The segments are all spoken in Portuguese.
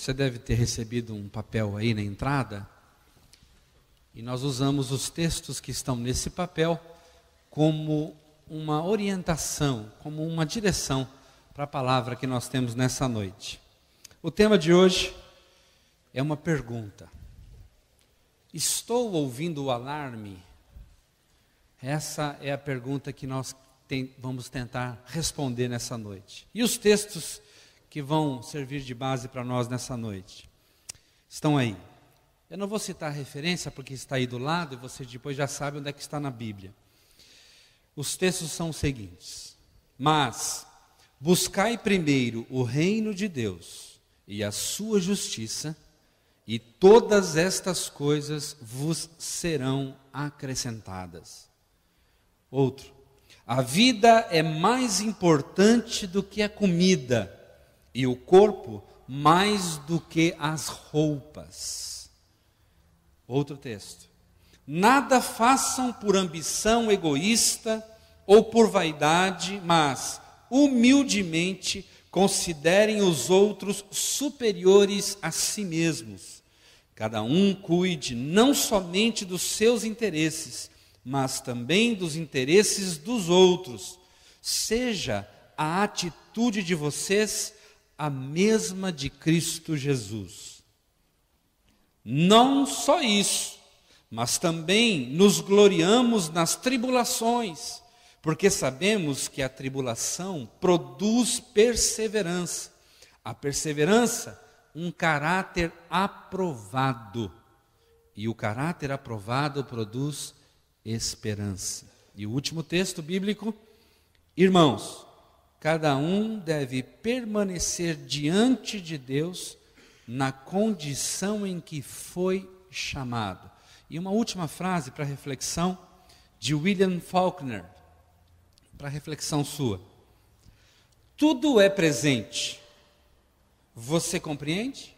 Você deve ter recebido um papel aí na entrada, e nós usamos os textos que estão nesse papel como uma orientação, como uma direção para a palavra que nós temos nessa noite. O tema de hoje é uma pergunta. Estou ouvindo o alarme? Essa é a pergunta que nós vamos tentar responder nessa noite. E os textos que vão servir de base para nós nessa noite estão aí. Eu não vou citar a referência porque está aí do lado e você depois já sabe onde é que está na Bíblia. Os textos são os seguintes: mas buscai primeiro o reino de Deus e a sua justiça, e todas estas coisas vos serão acrescentadas. Outro: a vida é mais importante do que a comida, e o corpo mais do que as roupas. Outro texto: nada façam por ambição egoísta ou por vaidade, mas humildemente considerem os outros superiores a si mesmos. Cada um cuide não somente dos seus interesses, mas também dos interesses dos outros. Seja a atitude de vocês a mesma de Cristo Jesus. Não só isso, mas também nos gloriamos nas tribulações, porque sabemos que a tribulação produz perseverança. A perseverança, um caráter aprovado. E o caráter aprovado produz esperança. E o último texto bíblico: irmãos, cada um deve permanecer diante de Deus na condição em que foi chamado. E uma última frase para reflexão de William Faulkner, para reflexão sua. Tudo é presente. Você compreende?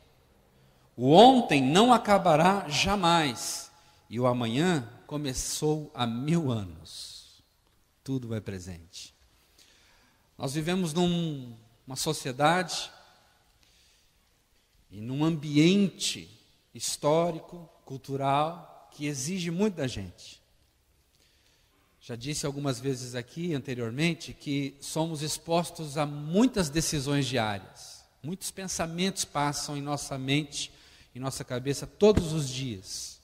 O ontem não acabará jamais, e o amanhã começou há 1000 anos. Tudo é presente. Nós vivemos numa sociedade e num ambiente histórico, cultural, que exige muito da gente. Já disse algumas vezes aqui anteriormente que somos expostos a muitas decisões diárias. Muitos pensamentos passam em nossa mente, em nossa cabeça todos os dias.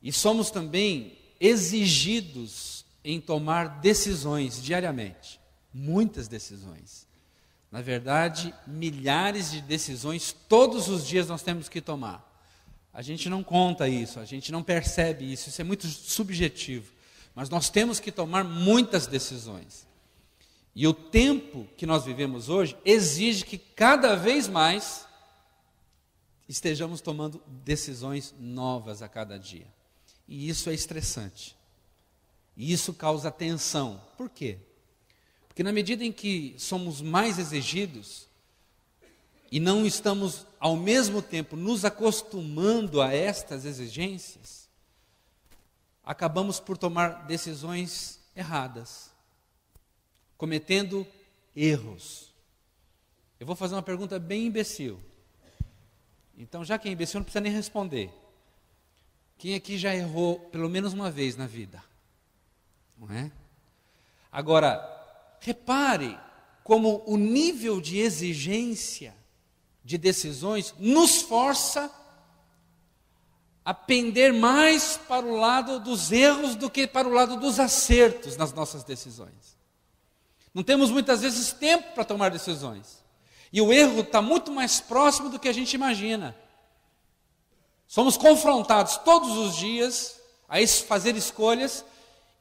E somos também exigidos em tomar decisões diariamente. Muitas decisões. Na verdade, milhares de decisões todos os dias nós temos que tomar. A gente não conta isso, a gente não percebe isso, isso é muito subjetivo. Mas nós temos que tomar muitas decisões. E o tempo que nós vivemos hoje exige que cada vez mais estejamos tomando decisões novas a cada dia. E isso é estressante. E isso causa tensão. Por quê? Porque na medida em que somos mais exigidos e não estamos ao mesmo tempo nos acostumando a estas exigências, acabamos por tomar decisões erradas, cometendo erros. Eu vou fazer uma pergunta bem imbecil. Então, já que é imbecil, não precisa nem responder. Quem aqui já errou pelo menos uma vez na vida? Não é? Agora, repare como o nível de exigência de decisões nos força a pender mais para o lado dos erros do que para o lado dos acertos nas nossas decisões. Não temos muitas vezes tempo para tomar decisões. E o erro está muito mais próximo do que a gente imagina. Somos confrontados todos os dias a fazer escolhas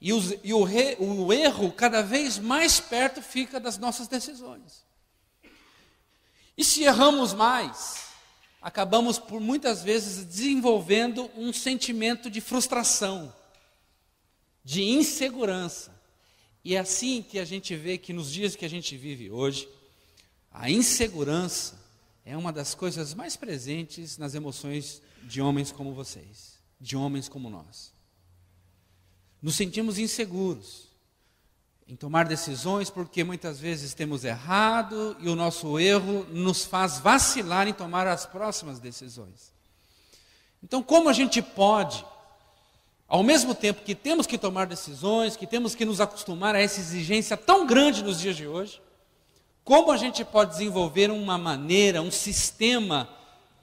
e o erro cada vez mais perto fica das nossas decisões. E se erramos mais, acabamos por muitas vezes desenvolvendo um sentimento de frustração, de insegurança. E é assim que a gente vê que nos dias que a gente vive hoje, a insegurança é uma das coisas mais presentes nas emoções de homens como vocês, de homens como nós. Nos sentimos inseguros. em tomar decisões, porque muitas vezes temos errado e o nosso erro nos faz vacilar em tomar as próximas decisões. Então, como a gente pode, ao mesmo tempo que temos que tomar decisões, que temos que nos acostumar a essa exigência tão grande nos dias de hoje, como a gente pode desenvolver uma maneira, um sistema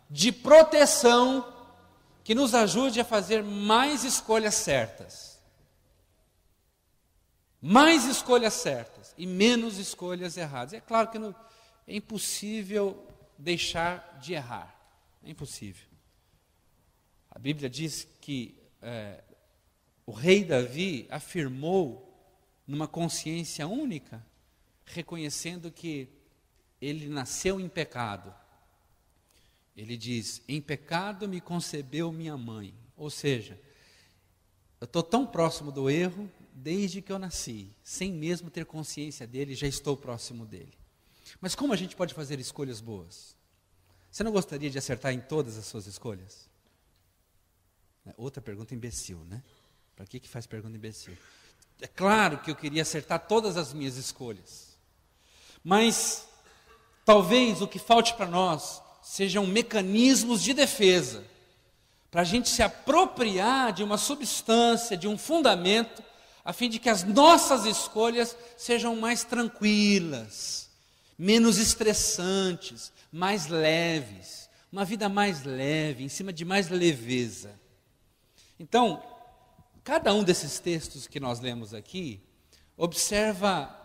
de proteção que nos ajude a fazer mais escolhas certas? Mais escolhas certas e menos escolhas erradas. É claro que é impossível deixar de errar. É impossível. A Bíblia diz que o rei Davi afirmou numa consciência única, reconhecendo que ele nasceu em pecado. Ele diz: em pecado me concebeu minha mãe. Ou seja, eu estou tão próximo do erro desde que eu nasci, sem mesmo ter consciência dele, já estou próximo dele. Mas como a gente pode fazer escolhas boas? Você não gostaria de acertar em todas as suas escolhas? Outra pergunta imbecil, né? Para que faz pergunta imbecil? É claro que eu queria acertar todas as minhas escolhas. Mas talvez o que falte para nós sejam mecanismos de defesa, para a gente se apropriar de uma substância, de um fundamento, a fim de que as nossas escolhas sejam mais tranquilas, menos estressantes, mais leves, uma vida mais leve, em cima de mais leveza. Então, cada um desses textos que nós lemos aqui, observa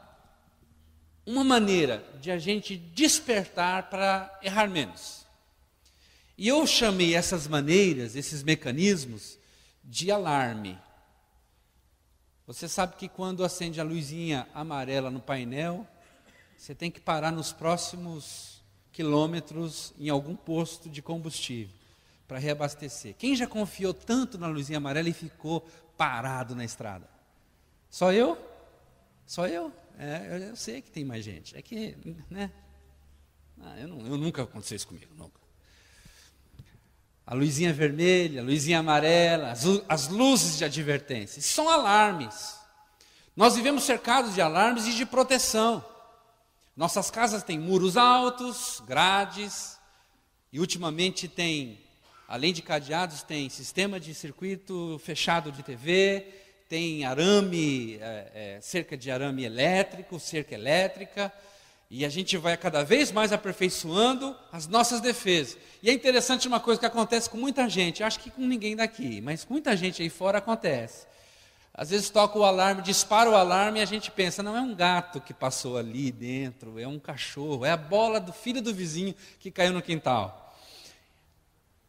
uma maneira de a gente despertar para errar menos. E eu chamei essas maneiras, esses mecanismos, de alarme. Você sabe que quando acende a luzinha amarela no painel, você tem que parar nos próximos quilômetros em algum posto de combustível para reabastecer. Quem já confiou tanto na luzinha amarela e ficou parado na estrada? Só eu? Só eu? Eu sei que tem mais gente. É que, né? Eu nunca aconteceu isso comigo, nunca. A luzinha vermelha, a luzinha amarela, as luzes de advertência, isso são alarmes. Nós vivemos cercados de alarmes e de proteção. Nossas casas têm muros altos, grades, e ultimamente tem, além de cadeados, tem sistema de circuito fechado de TV, tem arame, cerca de arame elétrico, cerca elétrica, e a gente vai cada vez mais aperfeiçoando as nossas defesas. E é interessante uma coisa que acontece com muita gente, acho que com ninguém daqui, mas com muita gente aí fora acontece. Às vezes toca o alarme, dispara o alarme e a gente pensa, não é um gato que passou ali dentro, é um cachorro, é a bola do filho do vizinho que caiu no quintal.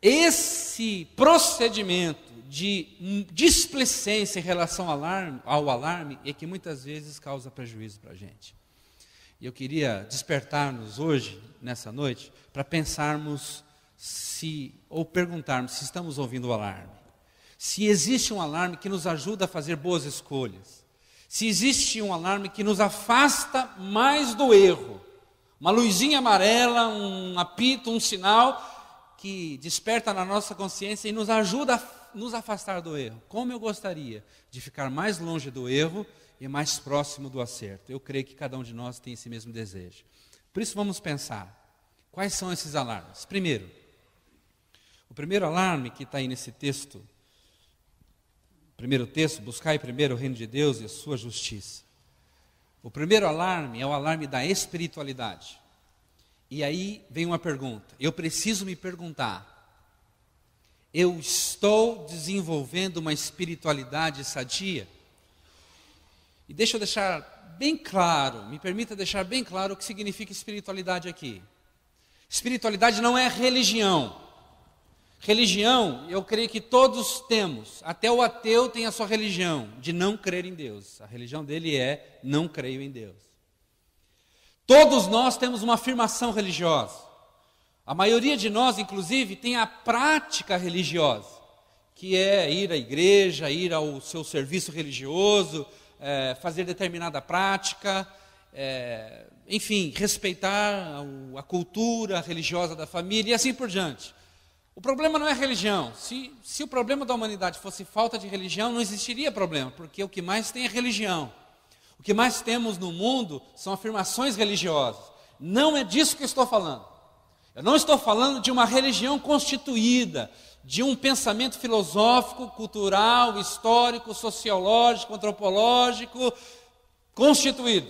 Esse procedimento de displicência em relação ao alarme é que muitas vezes causa prejuízo para a gente. E eu queria despertar-nos hoje, nessa noite, para pensarmos ou perguntarmos se estamos ouvindo o alarme. Se existe um alarme que nos ajuda a fazer boas escolhas. Se existe um alarme que nos afasta mais do erro. Uma luzinha amarela, um apito, um sinal que desperta na nossa consciência e nos ajuda a nos afastar do erro. Como eu gostaria de ficar mais longe do erro e mais próximo do acerto. Eu creio que cada um de nós tem esse mesmo desejo. Por isso vamos pensar, quais são esses alarmes? Primeiro, o primeiro alarme que está aí nesse texto, primeiro texto, buscai primeiro o reino de Deus e a sua justiça. O primeiro alarme é o alarme da espiritualidade. E aí vem uma pergunta, eu preciso me perguntar, eu estou desenvolvendo uma espiritualidade sadia? E deixa eu deixar bem claro, me permita deixar bem claro o que significa espiritualidade aqui. Espiritualidade não é religião. Religião, eu creio que todos temos, até o ateu tem a sua religião, de não crer em Deus. A religião dele é, não creio em Deus. Todos nós temos uma afirmação religiosa. A maioria de nós, inclusive, tem a prática religiosa, que é ir à igreja, ir ao seu serviço religioso, fazer determinada prática, enfim, respeitar a cultura religiosa da família e assim por diante. O problema não é religião. Se o problema da humanidade fosse falta de religião, não existiria problema, porque o que mais tem é religião. O que mais temos no mundo são afirmações religiosas. Não é disso que eu estou falando. Eu não estou falando de uma religião constituída, de um pensamento filosófico, cultural, histórico, sociológico, antropológico, constituído.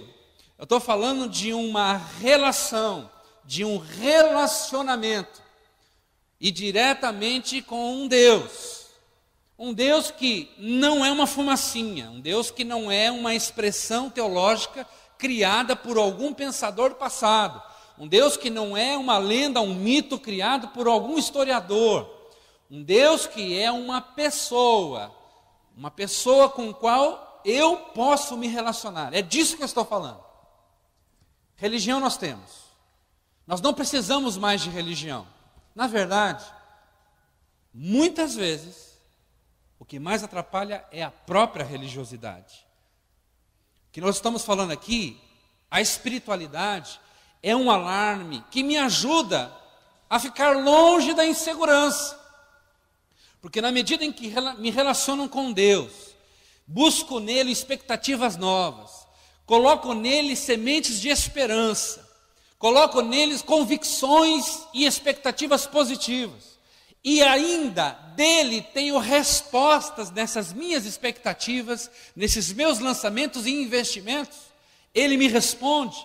Eu estou falando de uma relação, de um relacionamento, e diretamente com um Deus. Um Deus que não é uma fumacinha, um Deus que não é uma expressão teológica criada por algum pensador do passado. Um Deus que não é uma lenda, um mito criado por algum historiador. Um Deus que é uma pessoa com a qual eu posso me relacionar. É disso que eu estou falando. Religião nós temos. Nós não precisamos mais de religião. Na verdade, muitas vezes, o que mais atrapalha é a própria religiosidade. O que nós estamos falando aqui, a espiritualidade, é um alarme que me ajuda a ficar longe da insegurança. Porque na medida em que me relaciono com Deus, busco nele expectativas novas, coloco nele sementes de esperança, coloco neles convicções e expectativas positivas, e ainda dele tenho respostas nessas minhas expectativas, nesses meus lançamentos e investimentos, ele me responde.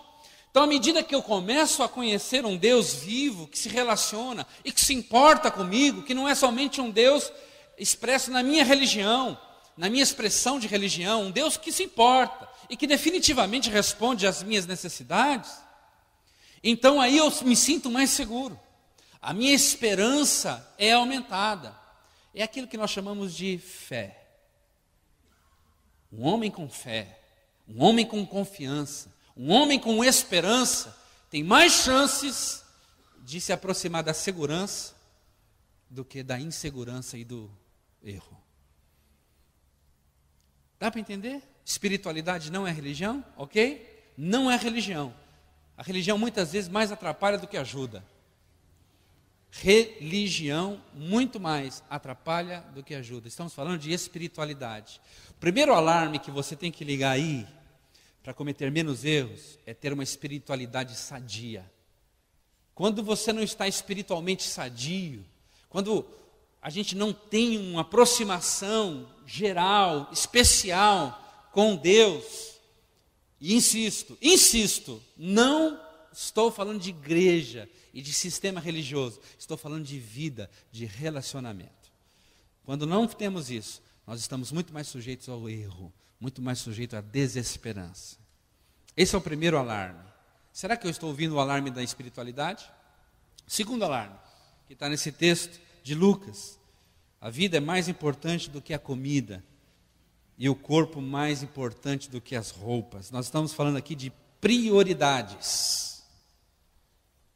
Então, à medida que eu começo a conhecer um Deus vivo, que se relaciona e que se importa comigo, que não é somente um Deus expresso na minha religião, na minha expressão de religião, um Deus que se importa e que definitivamente responde às minhas necessidades, então aí eu me sinto mais seguro. A minha esperança é aumentada. É aquilo que nós chamamos de fé. Um homem com fé, um homem com confiança, um homem com esperança tem mais chances de se aproximar da segurança do que da insegurança e do erro. Dá para entender? Espiritualidade não é religião, ok? Não é religião. A religião muitas vezes mais atrapalha do que ajuda. Religião muito mais atrapalha do que ajuda. Estamos falando de espiritualidade. O primeiro alarme que você tem que ligar aí, para cometer menos erros, é ter uma espiritualidade sadia. Quando você não está espiritualmente sadio, quando a gente não tem uma aproximação geral, especial com Deus, e insisto, não estou falando de igreja e de sistema religioso, estou falando de vida, de relacionamento. Quando não temos isso, nós estamos muito mais sujeitos ao erro, muito mais sujeitos à desesperança. Esse é o primeiro alarme. Será que eu estou ouvindo o alarme da espiritualidade? Segundo alarme, que está nesse texto de Lucas. A vida é mais importante do que a comida, e o corpo mais importante do que as roupas. Nós estamos falando aqui de prioridades.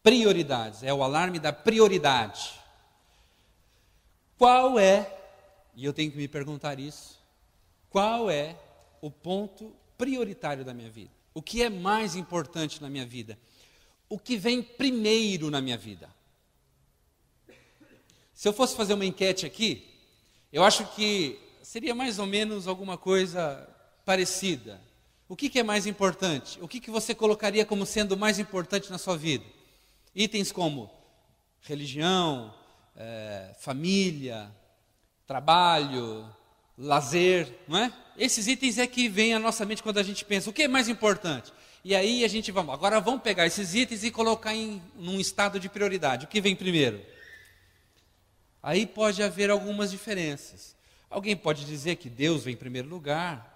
Prioridades, é o alarme da prioridade. Qual é, e eu tenho que me perguntar isso, qual é o ponto prioritário da minha vida? O que é mais importante na minha vida? O que vem primeiro na minha vida? Se eu fosse fazer uma enquete aqui, eu acho que seria mais ou menos alguma coisa parecida. O que é mais importante? O que você colocaria como sendo mais importante na sua vida? Itens como religião, família, trabalho, lazer, não é? Esses itens é que vêm à nossa mente quando a gente pensa, o que é mais importante? E aí a gente agora vamos pegar esses itens e colocar num estado de prioridade. O que vem primeiro? Aí pode haver algumas diferenças. Alguém pode dizer que Deus vem em primeiro lugar,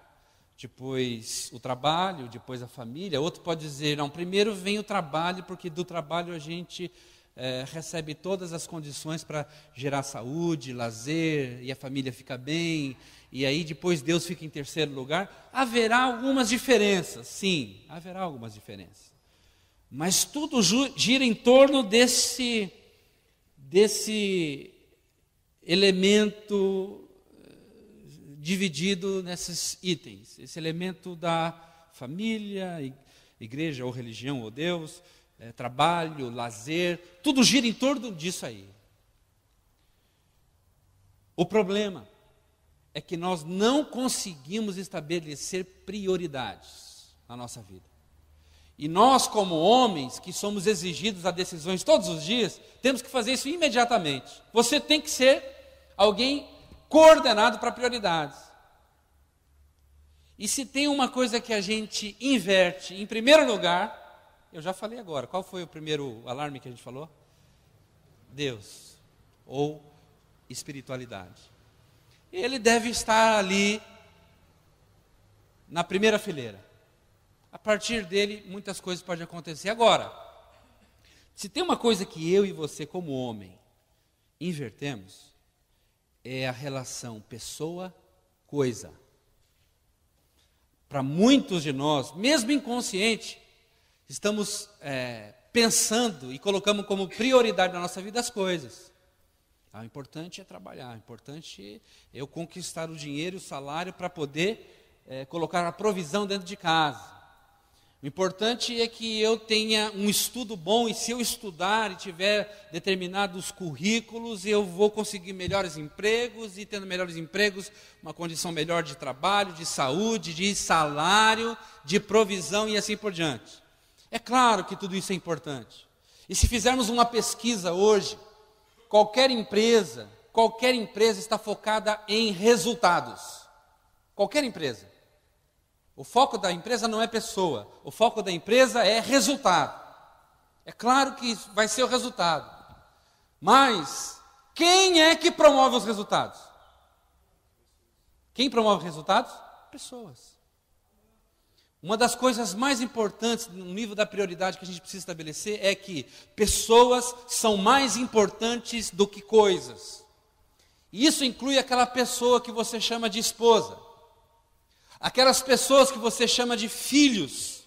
depois o trabalho, depois a família. Outro pode dizer, não, primeiro vem o trabalho, porque do trabalho a gente recebe todas as condições para gerar saúde, lazer, e a família fica bem, e aí depois Deus fica em terceiro lugar. Haverá algumas diferenças, sim, haverá algumas diferenças. Mas tudo gira em torno desse elemento dividido nesses itens. Esse elemento da família, igreja ou religião ou Deus, trabalho, lazer, tudo gira em torno disso aí. O problema é que nós não conseguimos estabelecer prioridades. na nossa vida. E nós, como homens, que somos exigidos a decisões todos os dias, temos que fazer isso imediatamente. Você tem que ser alguém coordenado para prioridades. E se tem uma coisa que a gente inverte, em primeiro lugar, eu já falei agora, qual foi o primeiro alarme que a gente falou? Deus, ou espiritualidade. Ele deve estar ali na primeira fileira. A partir dele, muitas coisas podem acontecer. Agora, se tem uma coisa que eu e você, como homem, invertemos, é a relação pessoa-coisa. Para muitos de nós, mesmo inconsciente, estamos pensando e colocamos como prioridade na nossa vida as coisas. O importante é trabalhar, o importante é eu conquistar o dinheiro e o salário para poder colocar a provisão dentro de casa. O importante é que eu tenha um estudo bom, e se eu estudar e tiver determinados currículos, eu vou conseguir melhores empregos, e tendo melhores empregos, uma condição melhor de trabalho, de saúde, de salário, de provisão e assim por diante. É claro que tudo isso é importante. E se fizermos uma pesquisa hoje, qualquer empresa está focada em resultados. Qualquer empresa. O foco da empresa não é pessoa, o foco da empresa é resultado. É claro que vai ser o resultado. Mas quem é que promove os resultados? Quem promove os resultados? Pessoas. Uma das coisas mais importantes no nível da prioridade que a gente precisa estabelecer é que pessoas são mais importantes do que coisas. E isso inclui aquela pessoa que você chama de esposa. Aquelas pessoas que você chama de filhos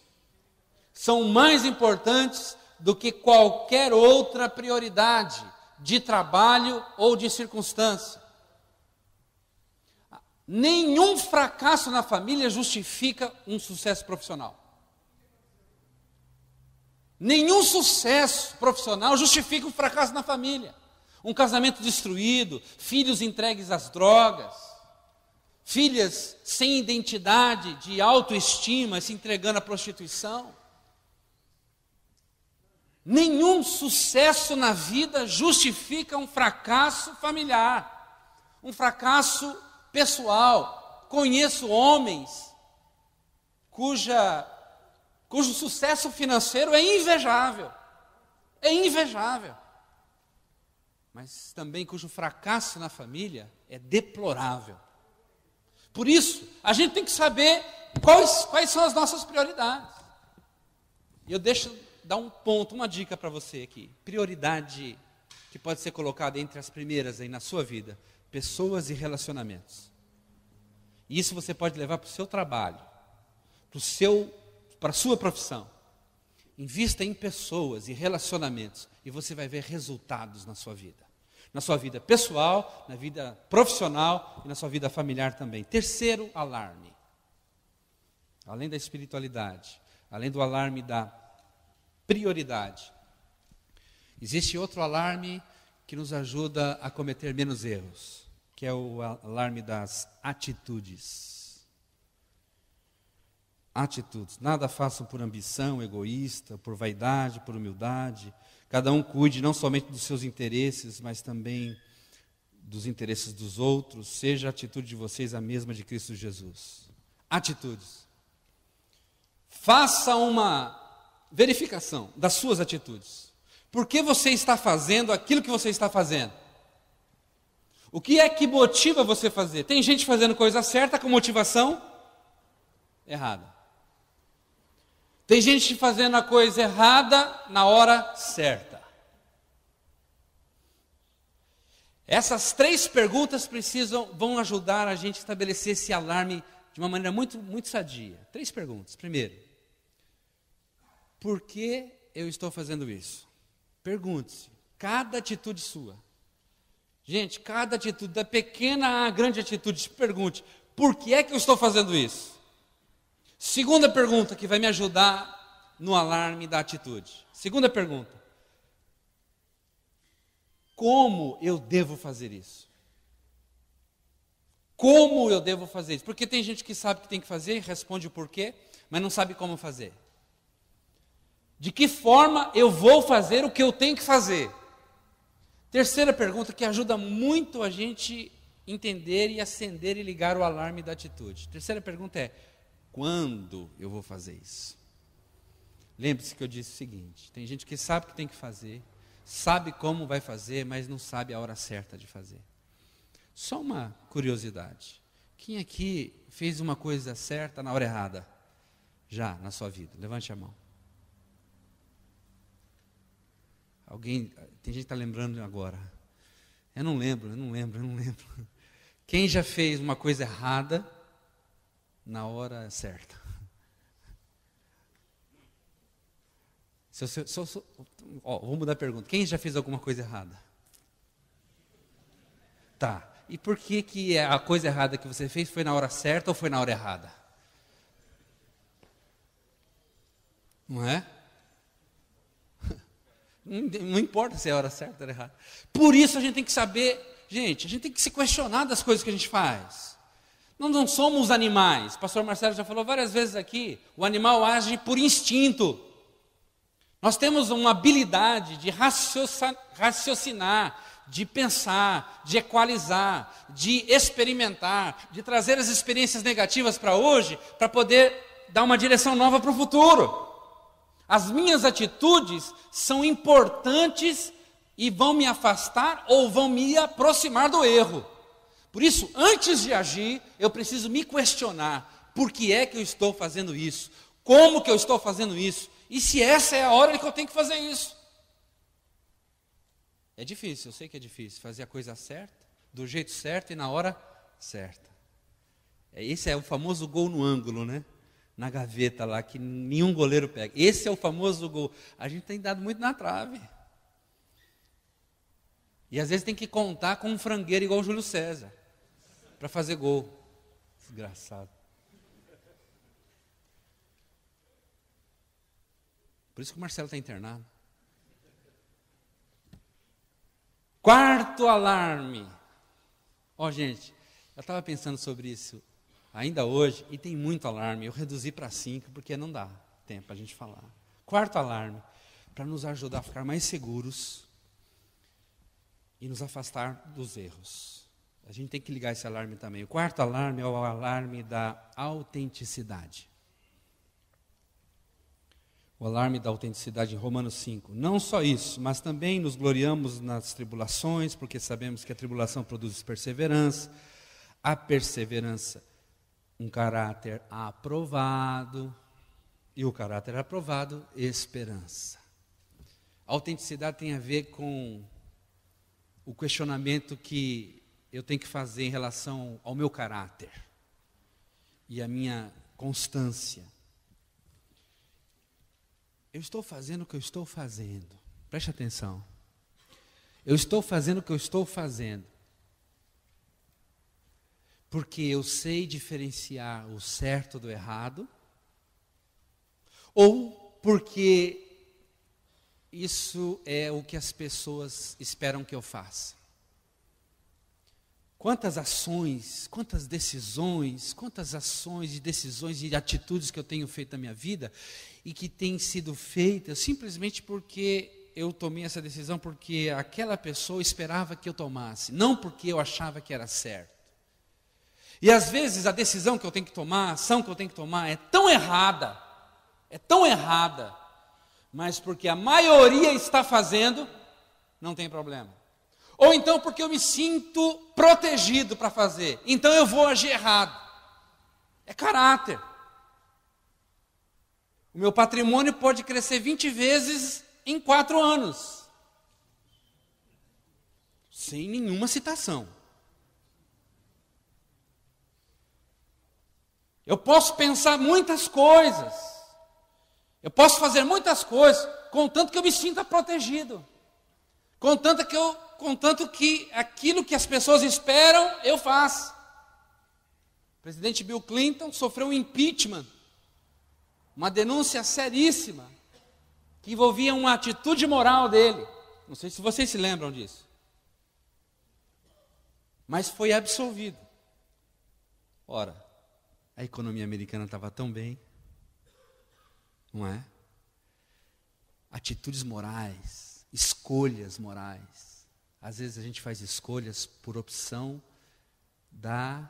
são mais importantes do que qualquer outra prioridade de trabalho ou de circunstância. Nenhum fracasso na família justifica um sucesso profissional. Nenhum sucesso profissional justifica um fracasso na família. Um casamento destruído, filhos entregues às drogas, filhas sem identidade, de autoestima, se entregando à prostituição. Nenhum sucesso na vida justifica um fracasso familiar, um fracasso pessoal. Conheço homens cujo sucesso financeiro é invejável, mas também cujo fracasso na família é deplorável. Por isso, a gente tem que saber quais são as nossas prioridades. E eu dar um ponto, uma dica para você aqui. Prioridade que pode ser colocada entre as primeiras aí na sua vida: pessoas e relacionamentos. E isso você pode levar para o seu trabalho, para a sua profissão. Invista em pessoas e relacionamentos e você vai ver resultados na sua vida. Na sua vida pessoal, na vida profissional e na sua vida familiar também. Terceiro alarme. Além da espiritualidade, além do alarme da prioridade, existe outro alarme que nos ajuda a cometer menos erros, que é o alarme das atitudes. Atitudes. Nada façam por ambição egoísta, por vaidade, por humildade. Cada um cuide não somente dos seus interesses, mas também dos interesses dos outros. Seja a atitude de vocês a mesma de Cristo Jesus. Atitudes. Faça uma verificação das suas atitudes. Por que você está fazendo aquilo que você está fazendo? O que é que motiva você a fazer? Tem gente fazendo coisa certa com motivação errada. Tem gente fazendo a coisa errada na hora certa. Essas três perguntas vão ajudar a gente a estabelecer esse alarme de uma maneira muito, muito sadia. Três perguntas. Primeiro, por que eu estou fazendo isso? Pergunte-se, cada atitude sua. Gente, cada atitude, da pequena à grande atitude, se pergunte, por que é que eu estou fazendo isso? Segunda pergunta que vai me ajudar no alarme da atitude. Segunda pergunta. Como eu devo fazer isso? Como eu devo fazer isso? Porque tem gente que sabe que tem que fazer e responde o porquê, mas não sabe como fazer? De que forma eu vou fazer o que eu tenho que fazer? Terceira pergunta que ajuda muito a gente entender e acender e ligar o alarme da atitude. Terceira pergunta é: quando eu vou fazer isso? Lembre-se que eu disse o seguinte: tem gente que sabe o que tem que fazer, sabe como vai fazer, mas não sabe a hora certa de fazer. Só uma curiosidade: quem aqui fez uma coisa certa na hora errada? Já na sua vida? Levante a mão. Alguém, tem gente que está lembrando agora. Eu não lembro. Quem já fez uma coisa errada na hora certa? Vou mudar a pergunta. Quem já fez alguma coisa errada? Tá. E por que a coisa errada que você fez foi na hora certa ou foi na hora errada? Não é? Não importa se é a hora certa ou errada. Por isso a gente tem que saber, gente, a gente tem que se questionar das coisas que a gente faz. Nós não somos animais. O pastor Marcelo já falou várias vezes aqui, o animal age por instinto. Nós temos uma habilidade de raciocinar, de pensar, de equalizar, de experimentar, de trazer as experiências negativas para hoje, para poder dar uma direção nova para o futuro. As minhas atitudes são importantes e vão me afastar ou vão me aproximar do erro. Por isso, antes de agir, eu preciso me questionar: por que é que eu estou fazendo isso? Como que eu estou fazendo isso? E se essa é a hora que eu tenho que fazer isso? É difícil, eu sei que é difícil, fazer a coisa certa, do jeito certo e na hora certa. Esse é o famoso gol no ângulo, né? Na gaveta lá, que nenhum goleiro pega. Esse é o famoso gol. A gente tem dado muito na trave. E às vezes tem que contar com um frangueiro igual o Júlio César, para fazer gol. Desgraçado. Por isso que o Marcelo está internado. Quarto alarme. Gente, eu estava pensando sobre isso ainda hoje, e tem muito alarme. Eu reduzi para 5, porque não dá tempo para a gente falar. Quarto alarme, para nos ajudar a ficar mais seguros e nos afastar dos erros. A gente tem que ligar esse alarme também. O quarto alarme é o alarme da autenticidade. O alarme da autenticidade em Romanos 5. Não só isso, mas também nos gloriamos nas tribulações, porque sabemos que a tribulação produz perseverança. A perseverança, um caráter aprovado. E o caráter aprovado, esperança. A autenticidade tem a ver com o questionamento que eu tenho que fazer em relação ao meu caráter e à minha constância. Eu estou fazendo o que eu estou fazendo. Preste atenção. Eu estou fazendo o que eu estou fazendo porque eu sei diferenciar o certo do errado, ou porque isso é o que as pessoas esperam que eu faça. Quantas ações, quantas decisões, quantas ações e decisões e atitudes que eu tenho feito na minha vida e que têm sido feitas simplesmente porque eu tomei essa decisão porque aquela pessoa esperava que eu tomasse, não porque eu achava que era certo. E às vezes a decisão que eu tenho que tomar, a ação que eu tenho que tomar é tão errada, mas porque a maioria está fazendo, não tem problema. Ou então porque eu me sinto protegido para fazer, então eu vou agir errado. É caráter. O meu patrimônio pode crescer 20 vezes em 4 anos. Sem nenhuma citação. Eu posso pensar muitas coisas. Eu posso fazer muitas coisas, contanto que eu me sinta protegido. Contanto que aquilo que as pessoas esperam, eu faço. O presidente Bill Clinton sofreu um impeachment, uma denúncia seríssima, que envolvia uma atitude moral dele. Não sei se vocês se lembram disso. Mas foi absolvido. Ora, a economia americana estava tão bem. não é? Atitudes morais, escolhas morais. Às vezes a gente faz escolhas por opção da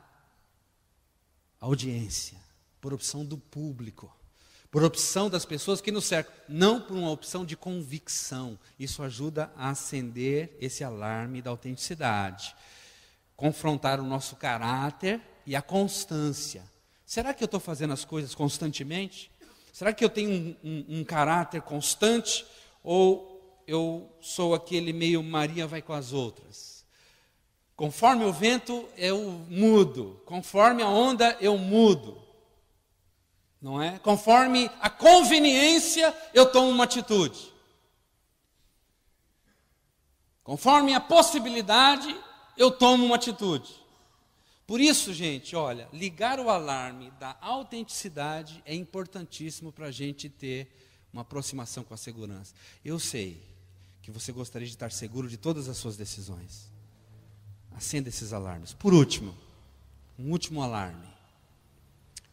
audiência, por opção do público, por opção das pessoas que nos cercam, não por uma opção de convicção. Isso ajuda a acender esse alarme da autenticidade, confrontar o nosso caráter e a constância. Será que eu estou fazendo as coisas constantemente? Será que eu tenho um caráter constante? Ou eu sou aquele meio Maria vai com as outras? Conforme o vento eu mudo, conforme a onda eu mudo, não é? Conforme a conveniência eu tomo uma atitude. Conforme a possibilidade eu tomo uma atitude. Por isso, gente, olha, ligar o alarme da autenticidade é importantíssimo para a gente ter uma aproximação com a segurança. Eu sei que você gostaria de estar seguro de todas as suas decisões. Acenda esses alarmes. Por último, um último alarme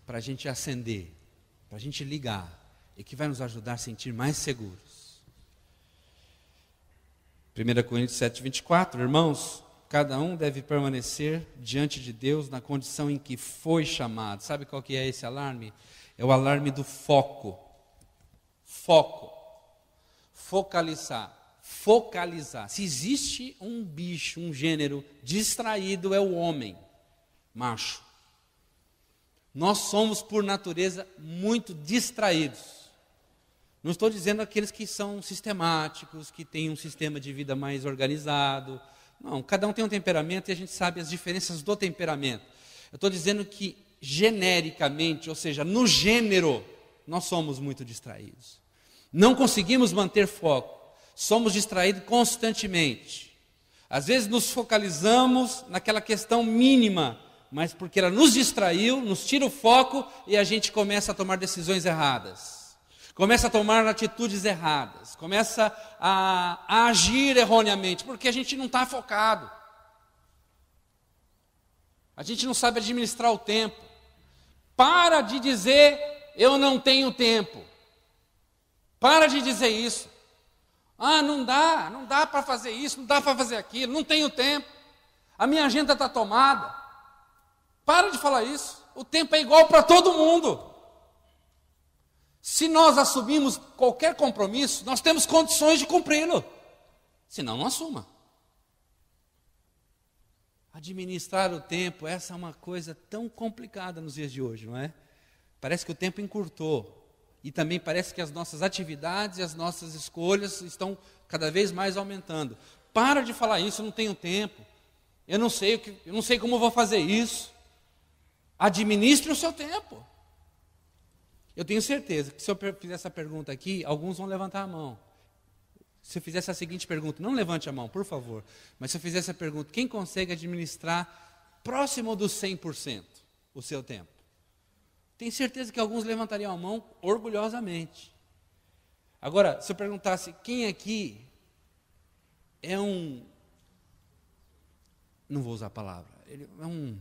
para a gente acender, para a gente ligar e que vai nos ajudar a sentir mais seguros. 1 Coríntios 7:24, irmãos, cada um deve permanecer diante de Deus na condição em que foi chamado. Sabe qual que é esse alarme? É o alarme do foco. Foco. Focalizar. Focalizar. Se existe um bicho, um gênero distraído, é o homem, macho. Nós somos, por natureza, muito distraídos. Não estou dizendo aqueles que são sistemáticos, que têm um sistema de vida mais organizado. Não, cada um tem um temperamento e a gente sabe as diferenças do temperamento. Eu estou dizendo que, genericamente, ou seja, no gênero, nós somos muito distraídos. Não conseguimos manter foco. Somos distraídos constantemente. Às vezes nos focalizamos naquela questão mínima, mas porque ela nos distraiu, nos tira o foco e a gente começa a tomar decisões erradas. Começa a tomar atitudes erradas. Começa a agir erroneamente, porque a gente não está focado. A gente não sabe administrar o tempo. Para de dizer, eu não tenho tempo. Para de dizer isso. Ah, não dá para fazer isso, não dá para fazer aquilo, não tenho tempo. A minha agenda está tomada. Para de falar isso. O tempo é igual para todo mundo. Se nós assumimos qualquer compromisso, nós temos condições de cumpri-lo. Senão, não assuma. Administrar o tempo, essa é uma coisa tão complicada nos dias de hoje, não é? Parece que o tempo encurtou. E também parece que as nossas atividades e as nossas escolhas estão cada vez mais aumentando. Para de falar isso, eu não tenho tempo. Eu não sei como eu vou fazer isso. Administre o seu tempo. Eu tenho certeza que se eu fizer essa pergunta aqui, alguns vão levantar a mão. Se eu fizesse a seguinte pergunta, não levante a mão, por favor. Mas se eu fizesse a pergunta, quem consegue administrar próximo dos 100% o seu tempo? Tenho certeza que alguns levantariam a mão orgulhosamente. Agora, se eu perguntasse, quem aqui é não vou usar a palavra, ele é um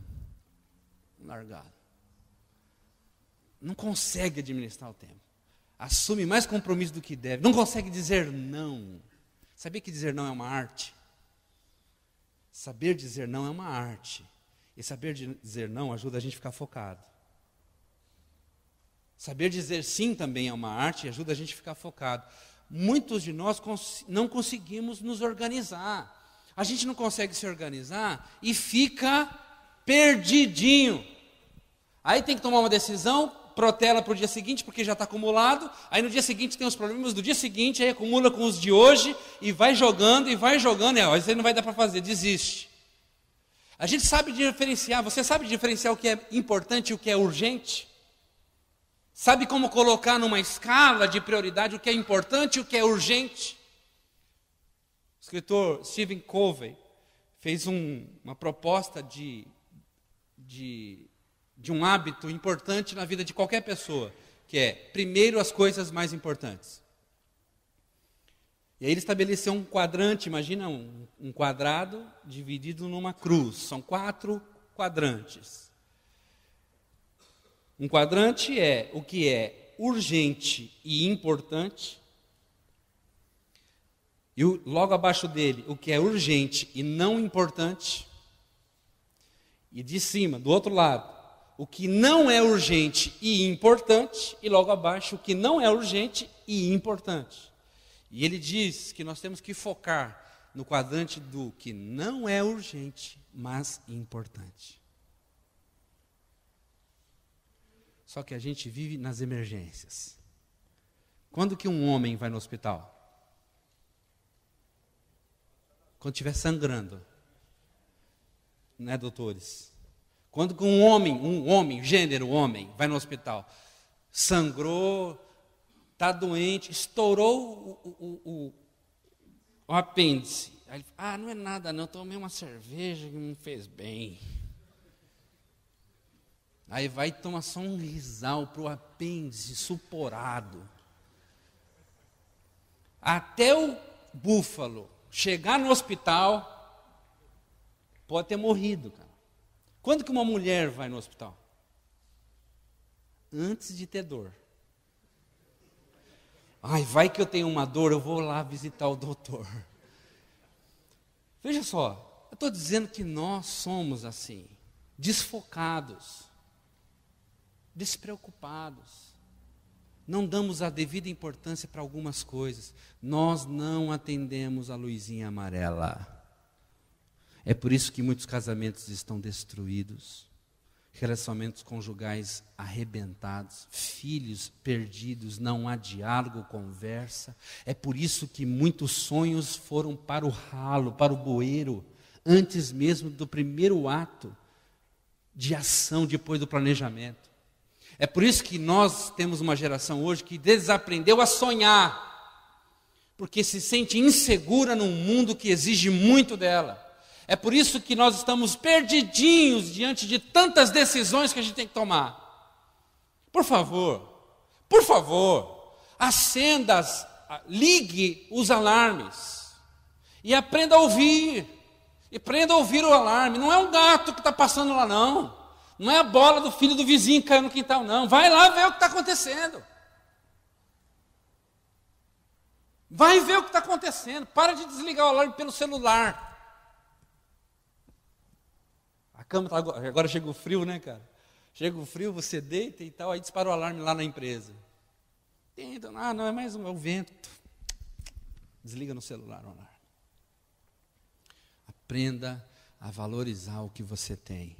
largado. Não consegue administrar o tempo. Assume mais compromisso do que deve. Não consegue dizer não. Sabia que dizer não é uma arte? Saber dizer não é uma arte. E saber dizer não ajuda a gente a ficar focado. Saber dizer sim também é uma arte e ajuda a gente a ficar focado. Muitos de nós não conseguimos nos organizar. A gente não consegue se organizar e fica perdidinho. Aí tem que tomar uma decisão, protela para o dia seguinte, porque já está acumulado. Aí no dia seguinte tem os problemas do dia seguinte, aí acumula com os de hoje e vai jogando, isso aí não vai dar para fazer, desiste. A gente sabe diferenciar, você sabe diferenciar o que é importante e o que é urgente? Sabe como colocar numa escala de prioridade o que é importante e o que é urgente? O escritor Stephen Covey fez uma proposta de um hábito importante na vida de qualquer pessoa, que é, primeiro, as coisas mais importantes. E aí ele estabeleceu um quadrante, imagina um quadrado dividido numa cruz, são 4 quadrantes. Um quadrante é o que é urgente e importante, e logo abaixo dele, o que é urgente e não importante, e de cima, do outro lado, o que não é urgente e importante, e logo abaixo, o que não é urgente e importante. E ele diz que nós temos que focar no quadrante do que não é urgente, mas importante. Só que a gente vive nas emergências. Quando que um homem vai no hospital? Quando estiver sangrando. Né, doutores? Quando que um homem, gênero homem, vai no hospital, sangrou, está doente, estourou o apêndice. Aí ele, não é nada não, tomei uma cerveja que me fez bem. Aí vai e toma só um risal para o apêndice suporado. Até o búfalo chegar no hospital, pode ter morrido, cara. Quando que uma mulher vai no hospital? Antes de ter dor. Vai que eu tenho uma dor, eu vou lá visitar o doutor. Veja só, eu estou dizendo que nós somos assim, desfocados, despreocupados. Não damos a devida importância para algumas coisas. Nós não atendemos a luzinha amarela. É por isso que muitos casamentos estão destruídos, relacionamentos conjugais arrebentados, filhos perdidos, não há diálogo, conversa. É por isso que muitos sonhos foram para o ralo, para o bueiro, antes mesmo do primeiro ato de ação, depois do planejamento. É por isso que nós temos uma geração hoje que desaprendeu a sonhar, porque se sente insegura num mundo que exige muito dela. É por isso que nós estamos perdidinhos diante de tantas decisões que a gente tem que tomar. Por favor, acenda, ligue os alarmes e aprenda a ouvir. E aprenda a ouvir o alarme. Não é um gato que está passando lá, não. Não é a bola do filho do vizinho que caiu no quintal, não. Vai lá ver o que está acontecendo. Vai ver o que está acontecendo. Para de desligar o alarme pelo celular. A cama tá, agora chega o frio, né, cara? Chega o frio, você deita e tal, aí dispara o alarme lá na empresa. Não, é mais o vento. Desliga no celular o alarme. Aprenda a valorizar o que você tem.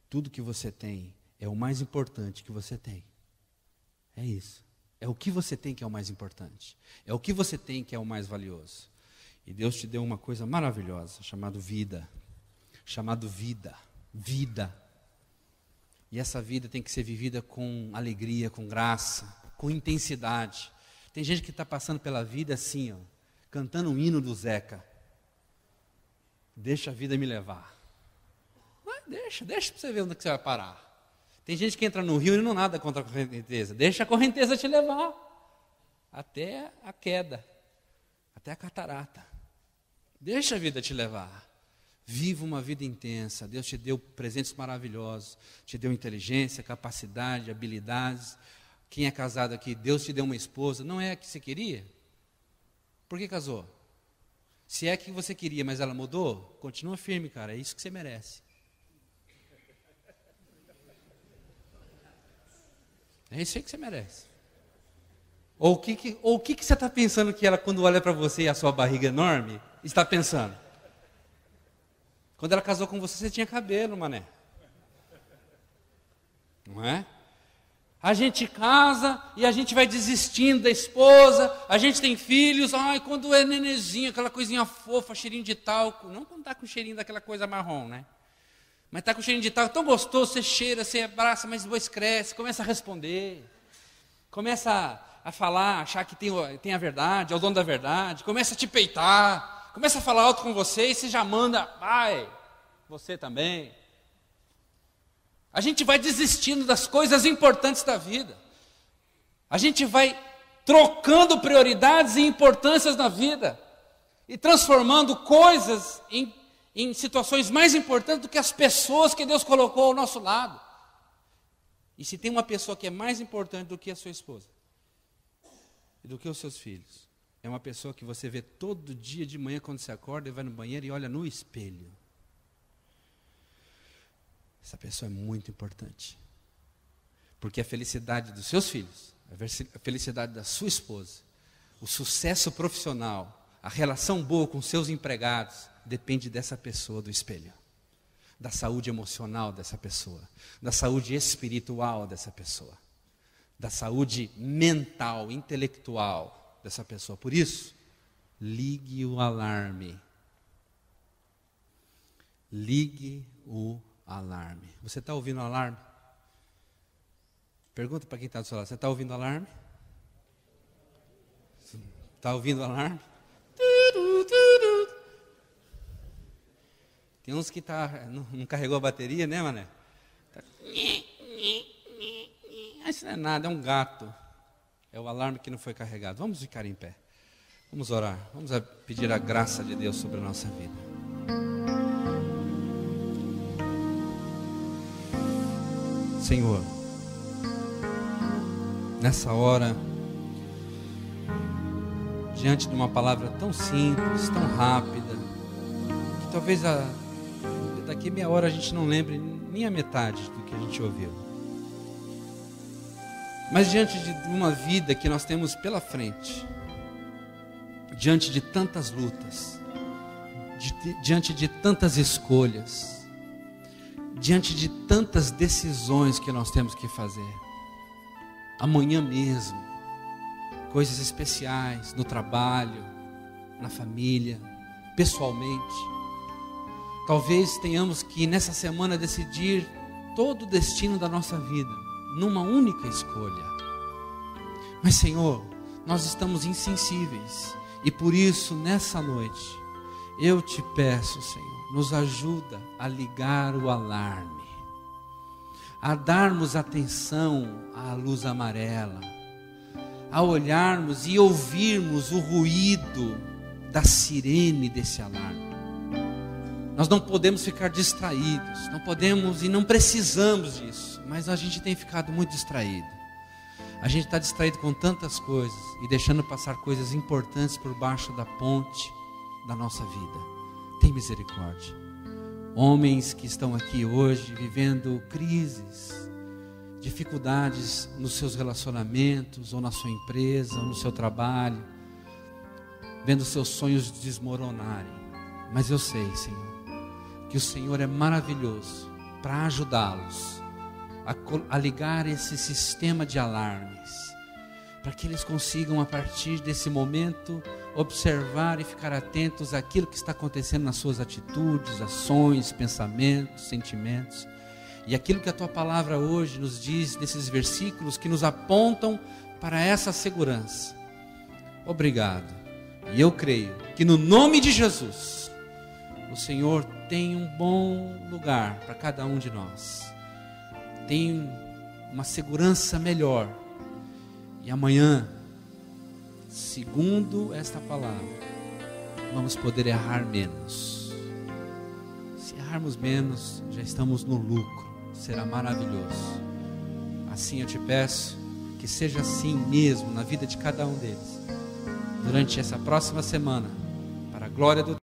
Tudo que você tem é o mais importante que você tem. É isso. É o que você tem que é o mais importante. É o que você tem que é o mais valioso. E Deus te deu uma coisa maravilhosa, chamada vida. Chamado vida. Vida. E essa vida tem que ser vivida com alegria, com graça, com intensidade. Tem gente que está passando pela vida assim, ó, cantando um hino do Zeca. Deixa a vida me levar. Deixa para você ver onde é que você vai parar. Tem gente que entra no rio e não nada contra a correnteza. Deixa a correnteza te levar até a queda, até a catarata. Deixa a vida te levar. Viva uma vida intensa. Deus te deu presentes maravilhosos. Te deu inteligência, capacidade, habilidades. Quem é casado aqui, Deus te deu uma esposa. Não é a que você queria? Por que casou? Se é a que você queria, mas ela mudou, continua firme, cara. É isso que você merece. É isso aí que você merece. Ou o que você está pensando que ela, quando olha para você e a sua barriga enorme, está pensando? Quando ela casou com você, você tinha cabelo, mané. Não é? A gente casa e a gente vai desistindo da esposa, a gente tem filhos, quando é nenenzinho, aquela coisinha fofa, cheirinho de talco, não quando está com cheirinho daquela coisa marrom, né? Mas está com cheirinho de talco, tão gostoso, você cheira, você abraça, mas depois cresce, começa a responder, começa a falar, achar que tem a verdade, é o dono da verdade, começa a te peitar, começa a falar alto com você e você já manda, vai, você também. A gente vai desistindo das coisas importantes da vida. A gente vai trocando prioridades e importâncias na vida e transformando coisas em situações mais importantes do que as pessoas que Deus colocou ao nosso lado. E se tem uma pessoa que é mais importante do que a sua esposa, e do que os seus filhos, é uma pessoa que você vê todo dia de manhã quando você acorda e vai no banheiro e olha no espelho. Essa pessoa é muito importante. Porque a felicidade dos seus filhos, a felicidade da sua esposa, o sucesso profissional, a relação boa com seus empregados, depende dessa pessoa do espelho. Da saúde emocional dessa pessoa, da saúde espiritual dessa pessoa, da saúde mental, intelectual dessa pessoa. Por isso, ligue o alarme. Ligue o alarme. Você está ouvindo o alarme? Pergunta para quem está do seu lado, você está ouvindo o alarme? Está ouvindo o alarme? Tem uns que não carregou a bateria, né, mané? Isso não é nada, é um gato. É o alarme que não foi carregado. Vamos ficar em pé. Vamos orar. Vamos pedir a graça de Deus sobre a nossa vida. Senhor, nessa hora, diante de uma palavra tão simples, tão rápida, que talvez daqui meia hora a gente não lembre nem a metade do que a gente ouviu. Mas diante de uma vida que nós temos pela frente, diante de tantas lutas, diante de tantas escolhas, diante de tantas decisões que nós temos que fazer, amanhã mesmo, coisas especiais no trabalho, na família, pessoalmente. Talvez tenhamos que nessa semana decidir todo o destino da nossa vida, numa única escolha. Mas Senhor, nós estamos insensíveis, e por isso nessa noite, eu te peço, Senhor, nos ajuda a ligar o alarme, a darmos atenção à luz amarela, a olharmos e ouvirmos o ruído da sirene desse alarme. Nós não podemos ficar distraídos, não podemos e não precisamos disso, mas a gente tem ficado muito distraído. A gente está distraído com tantas coisas e deixando passar coisas importantes por baixo da ponte da nossa vida. Tem misericórdia. Homens que estão aqui hoje vivendo crises, dificuldades nos seus relacionamentos, ou na sua empresa, ou no seu trabalho, vendo seus sonhos desmoronarem. Mas eu sei, Senhor, que o Senhor é maravilhoso para ajudá-los a ligar esse sistema de alarmes, para que eles consigam, a partir desse momento, observar e ficar atentos àquilo que está acontecendo nas suas atitudes, ações, pensamentos, sentimentos, e aquilo que a Tua palavra hoje nos diz, nesses versículos que nos apontam para essa segurança. Obrigado. E eu creio que no nome de Jesus, o Senhor tem um bom lugar para cada um de nós. Tem uma segurança melhor. E amanhã, segundo esta palavra, vamos poder errar menos. Se errarmos menos, já estamos no lucro. Será maravilhoso. Assim eu te peço que seja assim mesmo na vida de cada um deles, durante essa próxima semana, para a glória do